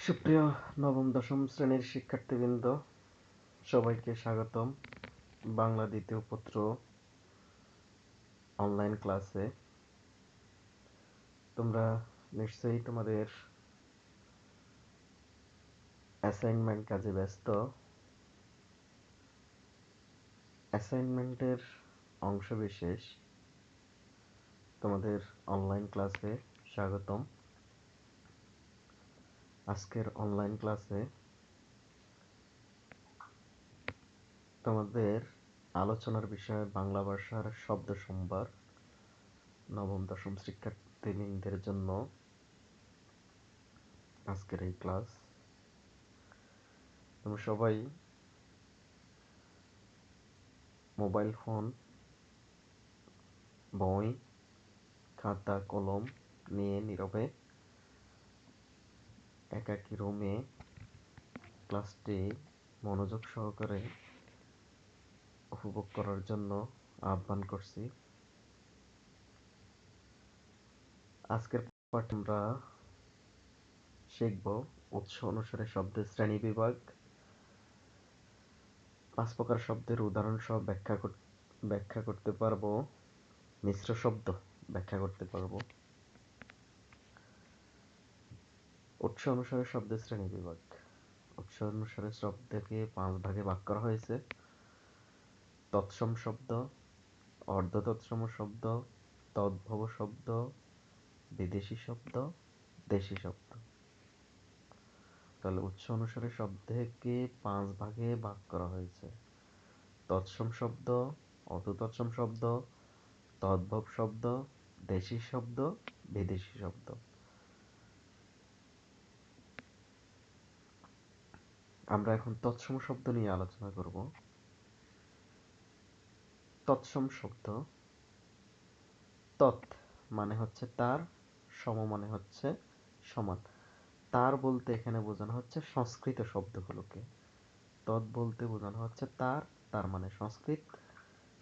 সুপ্রিয় নবম দশম শ্রেণীর শিক্ষার্থীবৃন্দ, সবাইকে স্বাগতম বাংলা দ্বিতীয় পত্র অনলাইন ক্লাসে। তোমরা নিশ্চয়ই তোমাদের অ্যাসাইনমেন্ট কাজে ব্যস্ত। অ্যাসাইনমেন্টের অংশবিশেষ তোমাদের অনলাইন ক্লাসে স্বাগতম। আজকের অনলাইন ক্লাসে তোমাদের আলোচনার বিষয় বাংলা ভাষার শব্দ সম্ভার নবম দশম শিক্ষার্থীবৃন্দের জন্য আজকের এই ক্লাস। তোমরা সবাই মোবাইল ফোন, বই, খাতা, কলম নিয়ে নীরবে একাকী রুমে ক্লাসটি মনোযোগ সহকারে উপভোগ করার জন্য আহ্বান করছি। আজকের পাঠ আমরা শিখব উৎস অনুসারে শব্দের শ্রেণী বিভাগ, 5 প্রকার শব্দের উদাহরণ সহ ব্যাখ্যা করতে পারবো, মিশ্র শব্দ ব্যাখ্যা করতে পারবো। উৎস অনুসারে শব্দের শ্রেণী বিভাগ। উৎস অনুসারে শব্দকে 5 ভাগে ভাগ করা হয়েছে: তৎসম শব্দ, অর্ধ তৎসম শব্দ, তদ্ভব শব্দ, বিদেশি শব্দ, দেশি শব্দ। তাহলে উৎস অনুসারে শব্দকে 5 ভাগে ভাগ করা হয়েছে: তৎসম শব্দ, অর্ধ তৎসম শব্দ, তদ্ভব শব্দ, দেশি শব্দ, বিদেশি শব্দ। আমরা এখন তৎসম শব্দ নিয়ে আলোচনা করব। তৎসম শব্দ, তৎ মানে হচ্ছে তার, সম মানে হচ্ছে সমান। তার বলতে এখানে বোঝানো হচ্ছে সংস্কৃত শব্দগুলোকে। তৎ বলতে বোঝানো হচ্ছে তার, তার মানে সংস্কৃত,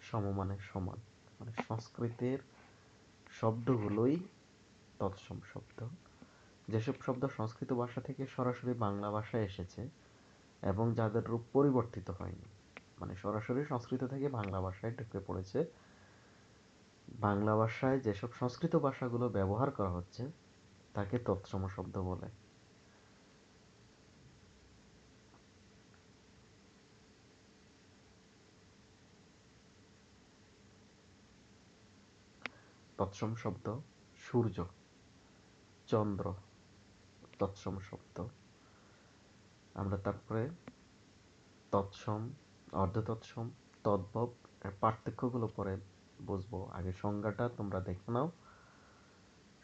সম মানে সমান, মানে সংস্কৃতের শব্দগুলোই তৎসম শব্দ। যেসব শব্দ সংস্কৃত ভাষা থেকে সরাসরি বাংলা ভাষায় এসেছে এবং যাদের রূপ পরিবর্তিত হয়নি, মানে সরাসরি সংস্কৃত থেকে বাংলা ভাষায় ঢুকে পড়েছে, বাংলা ভাষায় যেসব সংস্কৃত ভাষাগুলো ব্যবহার করা হচ্ছে তাকে তৎসম শব্দ বলে। তৎসম শব্দ: সূর্য, চন্দ্র তৎসম শব্দ। আমরা তারপরে তৎসম, অর্ধ তৎসম, তদ্ভব এর পার্থক্যগুলো পরে বুঝবো। আগে সংজ্ঞাটা তোমরা দেখে নাও,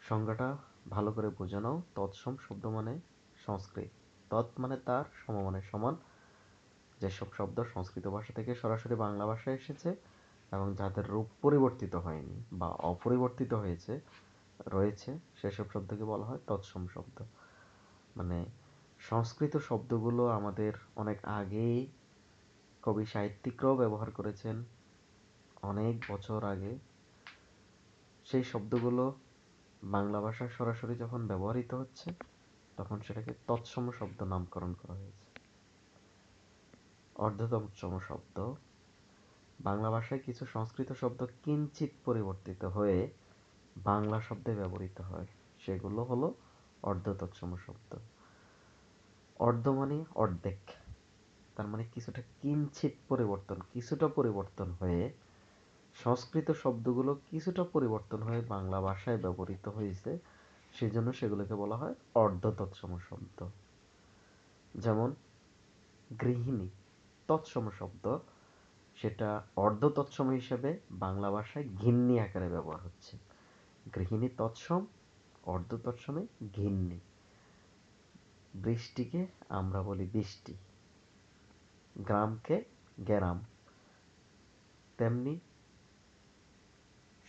সংজ্ঞাটা ভালো করে বুঝে নাও। তৎসম শব্দ মানে সংস্কৃত, তৎ মানে তার, সম মানে সমান। যেসব শব্দ সংস্কৃত ভাষা থেকে সরাসরি বাংলা ভাষায় এসেছে এবং যাদের রূপ পরিবর্তিত হয়নি বা অপরিবর্তিত রয়েছে সেসব শব্দকে বলা হয় তৎসম শব্দ। মানে সংস্কৃত শব্দগুলো আমাদের অনেক আগেই কবি সাহিত্যিকরাও ব্যবহার করেছেন, অনেক বছর আগে। সেই শব্দগুলো বাংলা ভাষায় সরাসরি যখন ব্যবহৃত হচ্ছে তখন সেটাকে তৎসম শব্দ নামকরণ করা হয়েছে। অর্ধ তৎসম শব্দ: বাংলা ভাষায় কিছু সংস্কৃত শব্দ কিঞ্চিত পরিবর্তিত হয়ে বাংলা শব্দে ব্যবহৃত হয়, সেগুলো হলো অর্ধ তৎসম শব্দ। অর্ধ মানে অর্ধেক, তার মানে কিছুটা কিঞ্চিত পরিবর্তন, কিছুটা পরিবর্তন হয়ে সংস্কৃত শব্দগুলো কিছুটা পরিবর্তন হয়ে বাংলা ভাষায় ব্যবহৃত হয়েছে, সেই জন্য সেগুলোকে বলা হয় অর্ধ তৎসম শব্দ। যেমন গৃহিণী তৎসম শব্দ, সেটা অর্ধ তৎসম হিসেবে বাংলা ভাষায় ঘিন্নি আকারে ব্যবহার হচ্ছে। গৃহিণী তৎসম, অর্ধ তৎসমে ঘিন্নি। বৃষ্টিকে আমরা বলি বৃষ্টি, গ্রামকে গ্রাম। তেমনি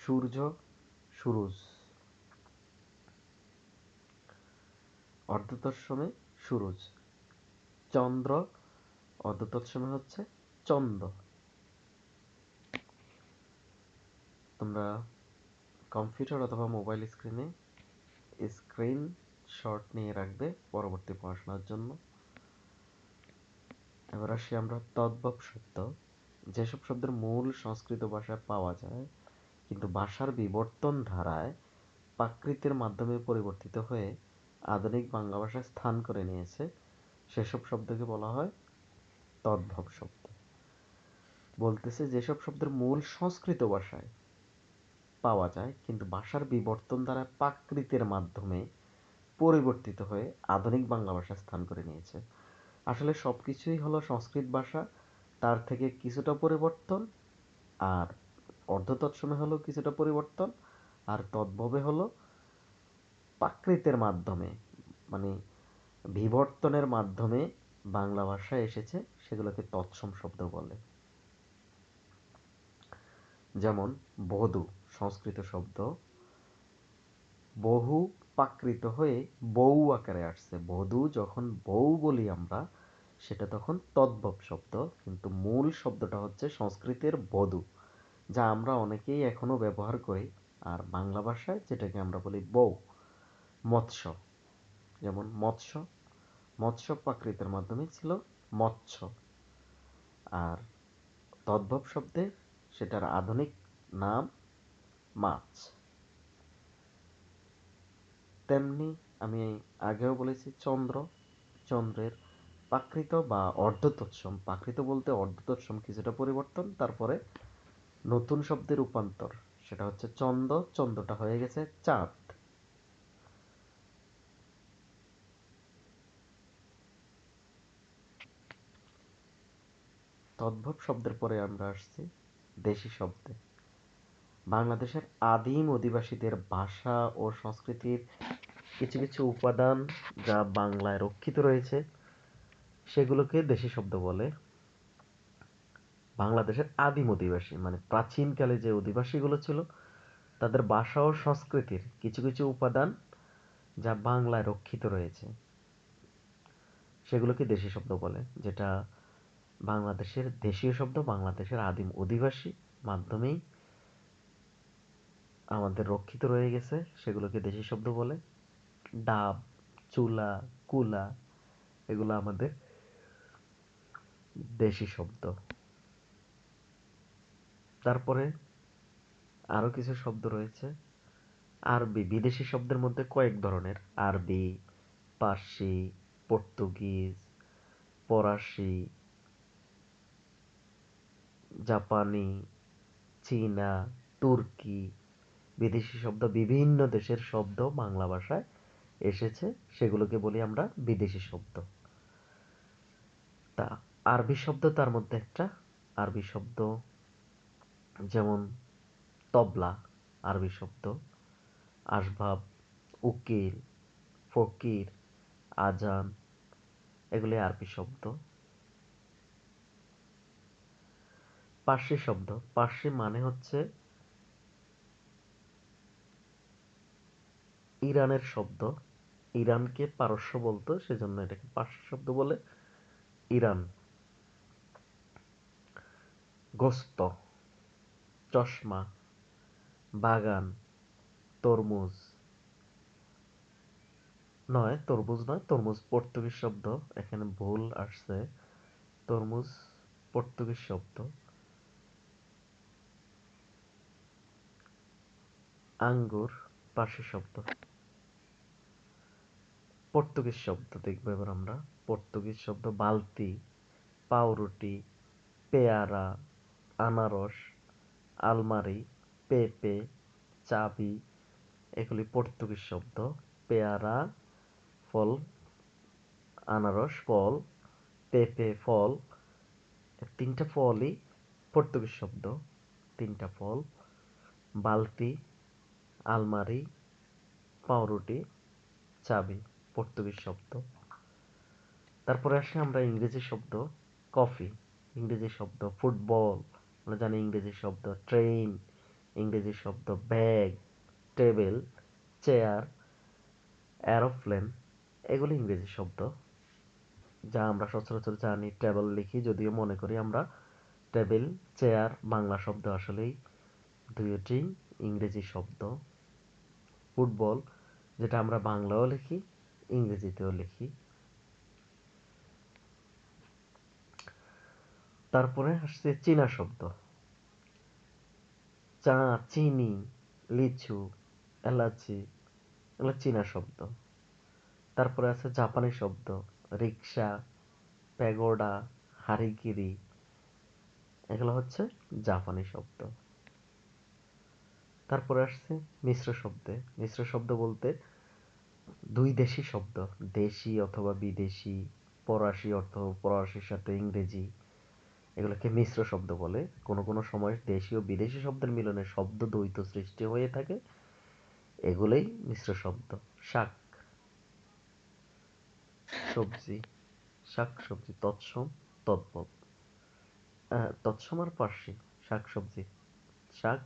সূর্য সুরুজ, অর্ধ তৎসমে সুরুজ। চন্দ্র অর্ধ তৎসমে হচ্ছে চন্দ। তোমরা কম্পিউটার অথবা মোবাইল স্ক্রিনে স্ক্রিন শর্ট নিয়ে রাখবে পরবর্তী পড়াশোনার জন্য। এবার আসি আমরা তদ্ভব শব্দ। যেসব শব্দের মূল সংস্কৃত ভাষায় পাওয়া যায় কিন্তু ভাষার বিবর্তন ধারায় প্রাকৃতের মাধ্যমে পরিবর্তিত হয়ে আধুনিক বাংলা ভাষায় স্থান করে নিয়েছে সেসব শব্দকে বলা হয় তদ্ভব শব্দ। বলতেছে যেসব শব্দের মূল সংস্কৃত ভাষায় পাওয়া যায় কিন্তু ভাষার বিবর্তন দ্বারা প্রাকৃতের মাধ্যমে পরিবর্তিত হয়ে আধুনিক বাংলা ভাষায় স্থান করে নিয়েছে। আসলে সব কিছুই হলো সংস্কৃত ভাষা, তার থেকে কিছুটা পরিবর্তন, আর অর্ধ তৎসমে হলো কিছুটা পরিবর্তন, আর তদ্ভবে হলো প্রাকৃতের মাধ্যমে, মানে বিবর্তনের মাধ্যমে বাংলা ভাষায় এসেছে, সেগুলোকে তৎসম শব্দ বলে। যেমন বধূ সংস্কৃত শব্দ, বহু প্রাকৃত হয়ে বউ আকারে আসছে। বধূ যখন বউ বলি আমরা, সেটা তখন তদ্ভব শব্দ, কিন্তু মূল শব্দটা হচ্ছে সংস্কৃতের বধূ, যা আমরা অনেকেই এখনো ব্যবহার করি। আর বাংলা ভাষায় যেটাকে আমরা বলি বউ। মৎস্য, যেমন মৎস্য, মৎস্য প্রাকৃতের মাধ্যমে ছিল মৎস্য। আর তদ্ভব শব্দে সেটার আধুনিক নাম মাছ। তেমনি আমি আগেও বলেছি চন্দ্র, চন্দ্রের প্রাকৃত বা অর্ধ তৎসম, প্রাকৃত বলতে অর্ধ তৎসম কিছুটা পরিবর্তন, তারপরে নতুন শব্দের রূপান্তর, সেটা হচ্ছে চন্দ্র, চন্দ্রটা হয়ে গেছে চাঁদ। তদ্ভব শব্দের পরে আমরা আসছি দেশি শব্দে। বাংলাদেশের আদিম অধিবাসীদের ভাষা ও সংস্কৃতির কিছু কিছু উপাদান যা বাংলায় রক্ষিত রয়েছে সেগুলোকে দেশি শব্দ বলে। বাংলাদেশের আদিম অধিবাসী মানে প্রাচীনকালে যে অধিবাসীগুলো ছিল তাদের ভাষা ও সংস্কৃতির কিছু কিছু উপাদান যা বাংলায় রক্ষিত রয়েছে সেগুলোকে দেশি শব্দ বলে। যেটা বাংলাদেশের দেশীয় শব্দ, বাংলাদেশের আদিম অধিবাসী মাধ্যমেই আমাদের রক্ষিত রয়ে গেছে, সেগুলোকে দেশি শব্দ বলে। ডাব, চুলা, কুলা, এগুলো আমাদের দেশি শব্দ। তারপরে আরো কিছু শব্দ রয়েছে আরবি, বিদেশি শব্দের মধ্যে কয়েক ধরনের: আরবি, পার্সি, পর্তুগিজ, ফরাসি, জাপানি, চীনা, তুর্কি। বিদেশি শব্দ বিভিন্ন দেশের শব্দ বাংলা ভাষায় এসেছে, সেগুলোকে বলি আমরা বিদেশি শব্দ। তা আরবি শব্দ তার মধ্যে একটা। আরবি শব্দ যেমন তবলা, আরবি শব্দ। আসবাব, উকিল, ফকির, আজান, এগুলি আরবি শব্দ। পার্সি শব্দ, পার্সি মানে হচ্ছে ইরানের শব্দ। ইরানকে পারস্য বলতো, সেজন্য এটাকে পার্সি শব্দ বলে। ইরান। গোস্ত, চশমা, বাগান, তরমুজ, নয় তরমুজ নয়, তরমুজ পর্তুগিজ শব্দ, এখানে ভুল আসছে। তরমুজ পর্তুগিজ শব্দ। আঙ্গুর পার্সি শব্দ। পর্তুগিজ শব্দ দেখবো এবার আমরা। পর্তুগিজ শব্দ বালতি, পাউরুটি, পেয়ারা, আনারস, আলমারি, পেঁপে, চাবি, এগুলি পর্তুগিজ শব্দ। পেয়ারা ফল, আনারস ফল, পেঁপে ফল, তিনটা ফলই পর্তুগিজ শব্দ। তিনটা ফল। বালতি, আলমারি, পাউরুটি, চাবি, পর্তুগিজ শব্দ। তারপরে আসি আমরা ইংরেজি শব্দ। কফি ইংরেজি শব্দ, ফুটবল আমরা জানি ইংরেজি শব্দ, ট্রেন ইংরেজি শব্দ, ব্যাগ, টেবিল, চেয়ার, এরোপ্লেন, এগুলি ইংরেজি শব্দ যা আমরা সচরাচর জানি। টেবিল লিখি যদিও মনে করি আমরা টেবিল, চেয়ার বাংলা শব্দ, আসলেই দুইটি ইংরেজি শব্দ। ফুটবল যেটা আমরা বাংলাও লিখি ইংরেজিতেও লিখি। তারপরে আসছে চীনা শব্দ, চা, চিনি, লিচু, এলাচি, এগুলো চীনা শব্দ। তারপরে আছে জাপানি শব্দ, রিক্সা, প্যাগোডা, হারিকিরি, এগুলো হচ্ছে জাপানি শব্দ। তারপরে আসছে মিশ্র শব্দে। মিশ্র শব্দ বলতে দুই দেশি শব্দ, দেশি অথবা বিদেশি, ফরাসি অর্থ ফরাসির সাথে ইংরেজি, এগুলোকে মিশ্র শব্দ বলে। কোনো কোনো সময় দেশি ও বিদেশি শব্দের মিলনে শব্দ দ্বৈত সৃষ্টি হয়ে থাকে, এগুলোই মিশ্র শব্দ। শাক, সবজি, শাক সবজি, তৎসম, তদ্ভব। তৎসম আর পার্শ্বী, শাক সবজি, শাক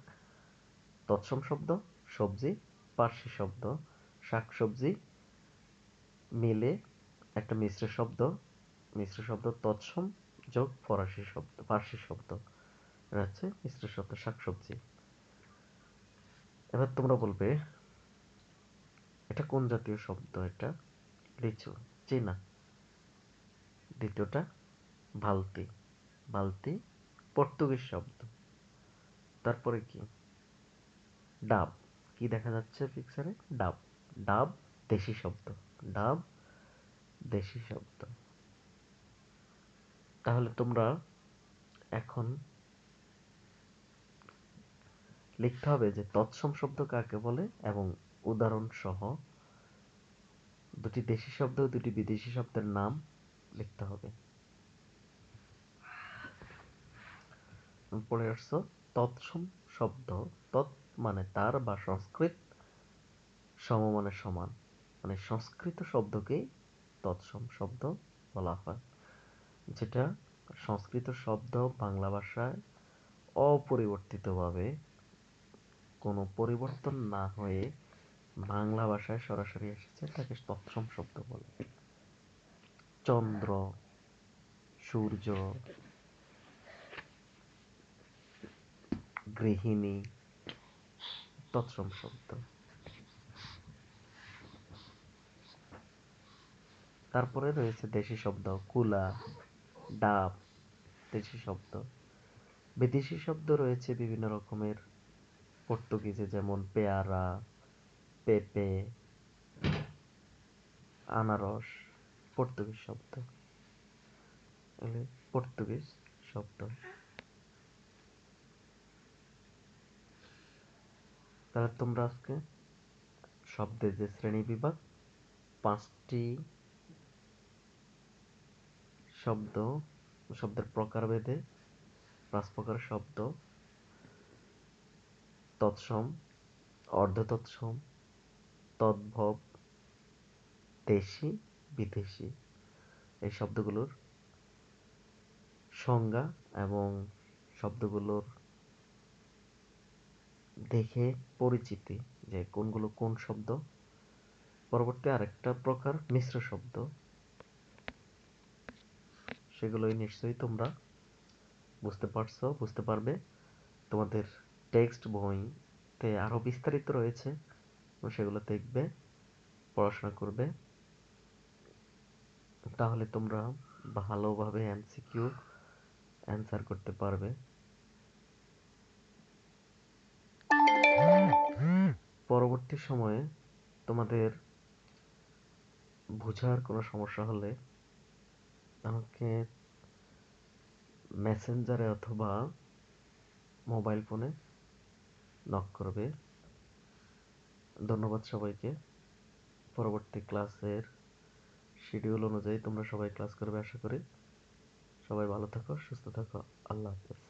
তৎসম শব্দ, সবজি পার্শ্বী শব্দ, শাক সবজি মিলে একটা মিশ্র শব্দ। মিশ্র শব্দ তৎসম যোগ ফরাসি শব্দ, পার্শ্বী শব্দ, এটা হচ্ছে মিশ্র শব্দ শাক সবজি। এবার তোমরা বলবে এটা কোন জাতীয় শব্দ? এটা লিচু, চীনা। দ্বিতীয়টা বালতি, বালতি পর্তুগিজ শব্দ। তারপরে কি? ডাব, কি দেখা যাচ্ছে পিকচারে? ডাব, ডাব দেশি শব্দ, ডাব দেশি শব্দ। তাহলে তোমরা এখন লিখতে হবে যে তৎসম শব্দ কাকে বলে এবং উদাহরণ সহ দুটি দেশি শব্দ ও দুটি বিদেশি শব্দের নাম লিখতে হবে। পড়ে আসছো তৎসম শব্দ, তৎ মানে তার বা সংস্কৃত, সম মানে সমান, মানে সংস্কৃত শব্দকেই তৎসম শব্দ বলা হয়, যেটা সংস্কৃত শব্দ বাংলা ভাষায় অপরিবর্তিতভাবে কোনো পরিবর্তন না হয়ে বাংলা ভাষায় সরাসরি এসেছে, তাকে তৎসম শব্দ বলে। চন্দ্র, সূর্য, গৃহিণী, তৎসম শব্দ। তারপরে রয়েছে দেশি শব্দ, কুলা, ডাব, দেশি শব্দ। বিদেশি শব্দ রয়েছে বিভিন্ন রকমের, পর্তুগিজে যেমন পেয়ারা, পেঁপে, আনারস, পর্তুগিজ শব্দ, এগুলি পর্তুগিজ শব্দ। তাহলে তোমরা আজকে শব্দের যে শ্রেণী বিভাগ, 5টি শব্দ, শব্দের প্রকারভেদে 5 প্রকার শব্দ, তৎসম, অর্ধতৎসম, তদ্ভব, দেশি, বিদেশি, এই শব্দগুলোর সংজ্ঞা এবং শব্দগুলোর দেখে পরিচিতি, যে কোনগুলো কোন শব্দ। পরবর্তী আরেকটা প্রকার মিশ্র শব্দ, সেগুলোই নিশ্চয়ই তোমরা বুঝতে পারছো, বুঝতে পারবে। তোমাদের টেক্সট বইতে আরো বিস্তারিত রয়েছে, সেগুলো দেখবে, পড়াশোনা করবে, তাহলে তোমরা ভালোভাবে এমসিকিউ অ্যান্সার করতে পারবে। পরবর্তী সময়ে তোমাদের বোঝার কোনো সমস্যা হলে আমাকে মেসেঞ্জারে অথবা মোবাইল ফোনে নক করবে। ধন্যবাদ সবাইকে। পরবর্তী ক্লাসের শিডিউল অনুযায়ী তোমরা সবাই ক্লাস করবে আশা করি। সবাই ভালো থাকো, সুস্থ থাকো। আল্লাহ হাফেজ।